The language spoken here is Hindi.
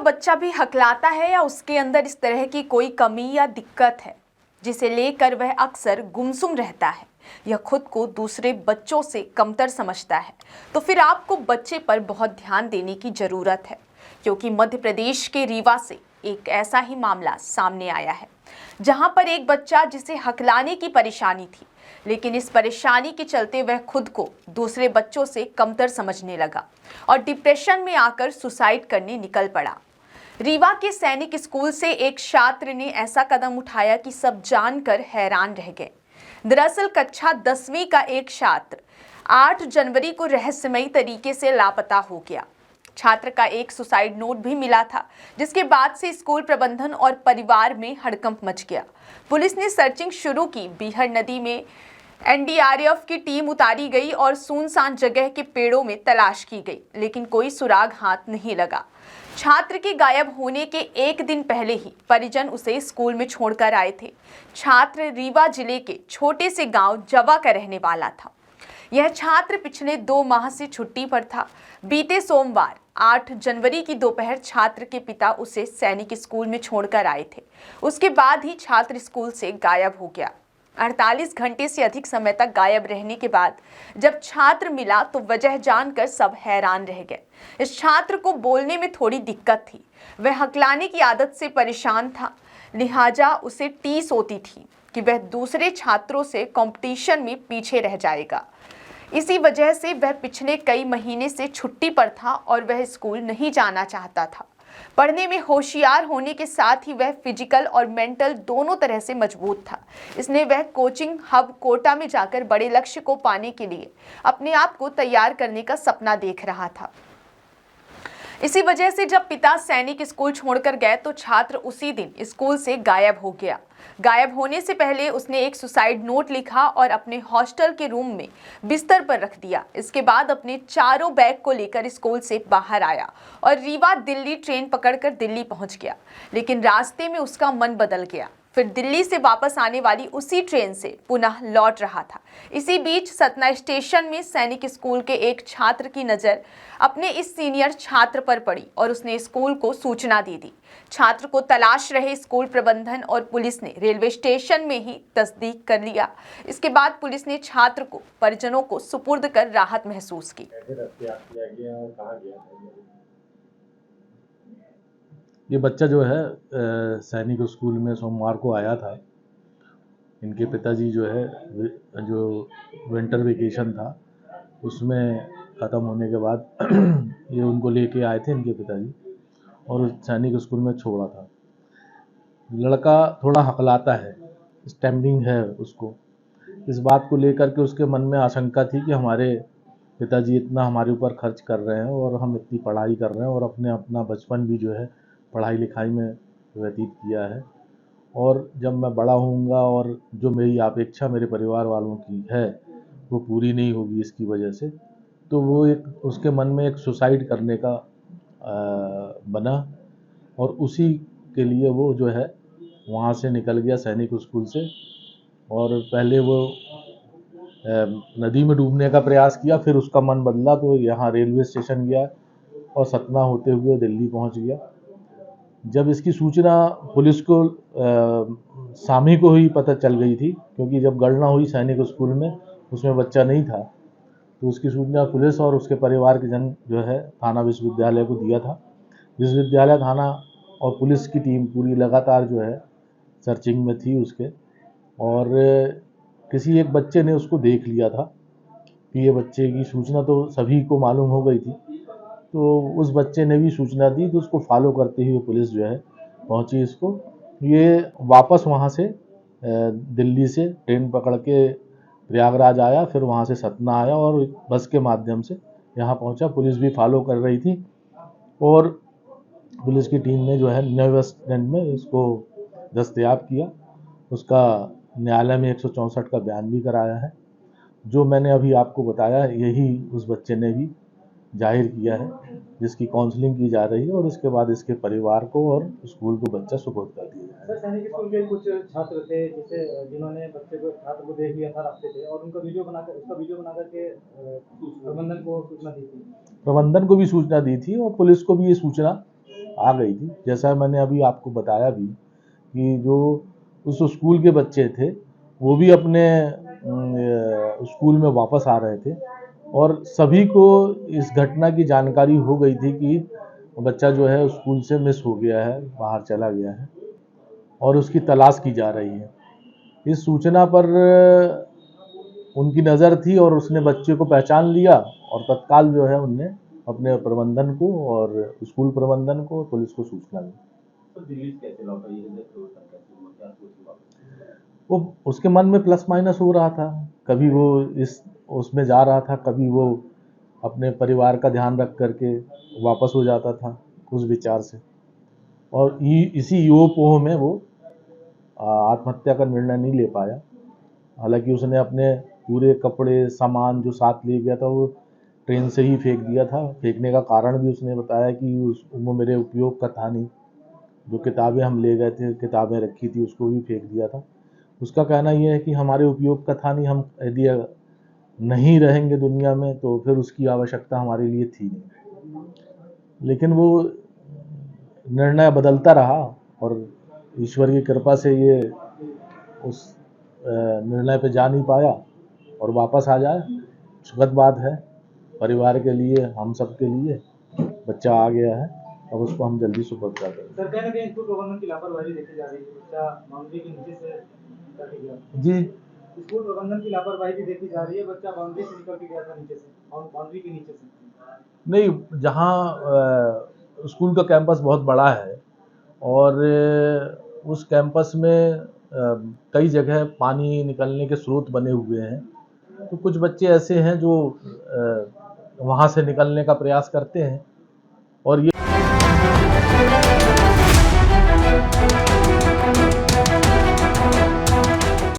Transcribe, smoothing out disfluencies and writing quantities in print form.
बच्चा भी हकलाता है या उसके अंदर इस तरह की कोई कमी या दिक्कत है जिसे लेकर वह अक्सर गुमसुम रहता है या खुद को दूसरे बच्चों से कमतर समझता है, तो फिर आपको बच्चे पर बहुत ध्यान देने की जरूरत है, क्योंकि मध्य प्रदेश के रीवा से एक ऐसा ही मामला सामने आया है जहां पर एक बच्चा जिसे हकलाने की परेशानी थी, लेकिन इस परेशानी के चलते वह खुद को दूसरे बच्चों से कमतर समझने लगा और डिप्रेशन में आकर सुसाइड करने निकल पड़ा। रीवा के सैनिक स्कूल से एक छात्र ने ऐसा कदम उठाया कि सब जानकर हैरान रह गए। दरअसल कक्षा 10वीं का एक छात्र 8 जनवरी को रहस्यमयी तरीके से लापता हो गया। छात्र का एक सुसाइड नोट भी मिला था, जिसके बाद से स्कूल प्रबंधन और परिवार में हड़कंप मच गया। पुलिस ने सर्चिंग शुरू की। बीहड़ नदी में एनडीआरएफ की टीम उतारी गई और सुनसान जगह के पेड़ों में तलाश की गई, लेकिन कोई सुराग हाथ नहीं लगा। छात्र के गायब होने के एक दिन पहले ही परिजन उसे स्कूल में छोड़कर आए थे। छात्र रीवा जिले के छोटे से गांव जवा का रहने वाला था। यह छात्र पिछले 2 माह से छुट्टी पर था। बीते सोमवार 8 जनवरी की दोपहर छात्र के पिता उसे सैनिक स्कूल में छोड़कर आए थे। उसके बाद ही छात्र स्कूल से गायब हो गया। 48 घंटे से अधिक समय तक गायब रहने के बाद जब छात्र मिला तो वजह जानकर सब हैरान रह गए। इस छात्र को बोलने में थोड़ी दिक्कत थी। वह हकलाने की आदत से परेशान था, लिहाजा उसे टीस होती थी कि वह दूसरे छात्रों से कंपटीशन में पीछे रह जाएगा। इसी वजह से वह पिछले कई महीने से छुट्टी पर था और वह स्कूल नहीं जाना चाहता था। पढ़ने में होशियार होने के साथ ही वह फिजिकल और मेंटल दोनों तरह से मजबूत था। इसलिए वह कोचिंग हब कोटा में जाकर बड़े लक्ष्य को पाने के लिए अपने आप को तैयार करने का सपना देख रहा था। इसी वजह से जब पिता सैनिक स्कूल छोड़कर गए तो छात्र उसी दिन स्कूल से गायब हो गया। गायब होने से पहले उसने एक सुसाइड नोट लिखा और अपने हॉस्टल के रूम में बिस्तर पर रख दिया। इसके बाद अपने चारों बैग को लेकर स्कूल से बाहर आया और रीवा दिल्ली ट्रेन पकड़कर दिल्ली पहुंच गया, लेकिन रास्ते में उसका मन बदल गया। फिर दिल्ली से वापस आने वाली उसी ट्रेन से पुनः लौट रहा था। इसी बीच सतना स्टेशन में सैनिक स्कूल के एक छात्र की नज़र अपने इस सीनियर छात्र पर पड़ी और उसने स्कूल को सूचना दे दी। छात्र को तलाश रहे स्कूल प्रबंधन और पुलिस ने रेलवे स्टेशन में ही तस्दीक कर लिया। इसके बाद पुलिस ने छात्र को परिजनों को सुपुर्द कर राहत महसूस की। ये बच्चा जो है सैनिक स्कूल में सोमवार को आया था। इनके पिताजी जो है जो विंटर वेकेशन था उसमें ख़त्म होने के बाद ये उनको लेके आए थे इनके पिताजी और सैनिक स्कूल में छोड़ा था। लड़का थोड़ा हकलाता है, स्टैम्पिंग है उसको। इस बात को लेकर के उसके मन में आशंका थी कि हमारे पिताजी इतना हमारे ऊपर खर्च कर रहे हैं और हम इतनी पढ़ाई कर रहे हैं और अपना बचपन भी जो है पढ़ाई लिखाई में व्यतीत किया है, और जब मैं बड़ा होऊंगा और जो मेरी अपेक्षा मेरे परिवार वालों की है वो पूरी नहीं होगी इसकी वजह से, तो वो एक उसके मन में एक सुसाइड करने का बना और उसी के लिए वो जो है वहाँ से निकल गया सैनिक स्कूल से। और पहले वो नदी में डूबने का प्रयास किया, फिर उसका मन बदला तो यहाँ रेलवे स्टेशन गया और सतना होते हुए दिल्ली पहुँच गया। जब इसकी सूचना पुलिस को शामी को ही पता चल गई थी, क्योंकि जब गणना हुई सैनिक स्कूल में उसमें बच्चा नहीं था, तो उसकी सूचना पुलिस और उसके परिवार के जन जो है थाना विश्वविद्यालय को दिया था। विश्वविद्यालय थाना और पुलिस की टीम पूरी लगातार जो है सर्चिंग में थी उसके, और किसी एक बच्चे ने उसको देख लिया था कि ये बच्चे की सूचना तो सभी को मालूम हो गई थी, तो उस बच्चे ने भी सूचना दी, तो उसको फॉलो करते हुए पुलिस जो है पहुंची इसको। ये वापस वहां से दिल्ली से ट्रेन पकड़ के प्रयागराज आया, फिर वहां से सतना आया और बस के माध्यम से यहाँ पहुंचा। पुलिस भी फॉलो कर रही थी और पुलिस की टीम ने जो है नए बस स्टैंड में इसको दस्तयाब किया। उसका न्यायालय में 164 का बयान भी कराया है। जो मैंने अभी आपको बताया यही उस बच्चे ने भी जाहिर किया है, जिसकी काउंसलिंग की जा रही है और इसके बाद इसके परिवार को और स्कूल को बच्चा सुपुर्द कर दिया है। सर, सैनिक स्कूल के कुछ छात्र थे जिन्होंने छात्र को देख लिया था रास्ते पे और उसका वीडियो बनाकर के प्रबंधन को सूचना दी थी। प्रबंधन को भी सूचना दी थी और पुलिस को भी ये सूचना आ गई थी। जैसा मैंने अभी आपको बताया भी कि जो उस स्कूल के बच्चे थे वो भी अपने स्कूल में वापस आ रहे थे और सभी को इस घटना की जानकारी हो गई थी कि बच्चा जो है स्कूल से मिस हो गया है, बाहर चला गया है और उसकी तलाश की जा रही है। इस सूचना पर उनकी नज़र थी और उसने बच्चे को पहचान लिया और तत्काल जो है उनने अपने प्रबंधन को और स्कूल प्रबंधन को, पुलिस को सूचना दी। तो दिल्ली से कैसे लौटा ये कैसे हुआ, क्या सोची वापस? वो उसके मन में प्लस माइनस हो रहा था, कभी वो इस उसमें जा रहा था, कभी वो अपने परिवार का ध्यान रख करके वापस हो जाता था उस विचार से और इसी योह-पोह में वो आत्महत्या का निर्णय नहीं ले पाया। हालांकि उसने अपने पूरे कपड़े सामान जो साथ ले गया था वो ट्रेन से ही फेंक दिया था। फेंकने का कारण भी उसने बताया कि वो मेरे उपयोग का था नहीं, जो किताबें हम ले गए थे, किताबें रखी थी उसको भी फेंक दिया था। उसका कहना ये है कि हमारे उपयोग का था नहीं, हम यदि नहीं रहेंगे दुनिया में तो फिर उसकी आवश्यकता हमारे लिए थी नहीं। लेकिन वो निर्णय बदलता रहा और ईश्वर की कृपा से ये उस निर्णय पे जा नहीं पाया और वापस आ जाए। सुखद बात है परिवार के लिए, हम सब के लिए। बच्चा आ गया है, अब उसको हम जल्दी सुपुर्द कर देंगे। सर कहीं ना कहीं स्कूल प्रबंधन की लापरवाही देखी जा रही है, बच्चा बाउंड्री के नीचे से निकल के गया। जी, स्कूल प्रबंधन की लापरवाही भी देखी जा रही है, बच्चा बाउंड्री से निकल के गया था नीचे से, बाउंड्री के नीचे से। नहीं, जहाँ स्कूल का कैंपस बहुत बड़ा है और उस कैंपस में कई जगह पानी निकलने के स्रोत बने हुए हैं, तो कुछ बच्चे ऐसे हैं जो वहाँ से निकलने का प्रयास करते हैं और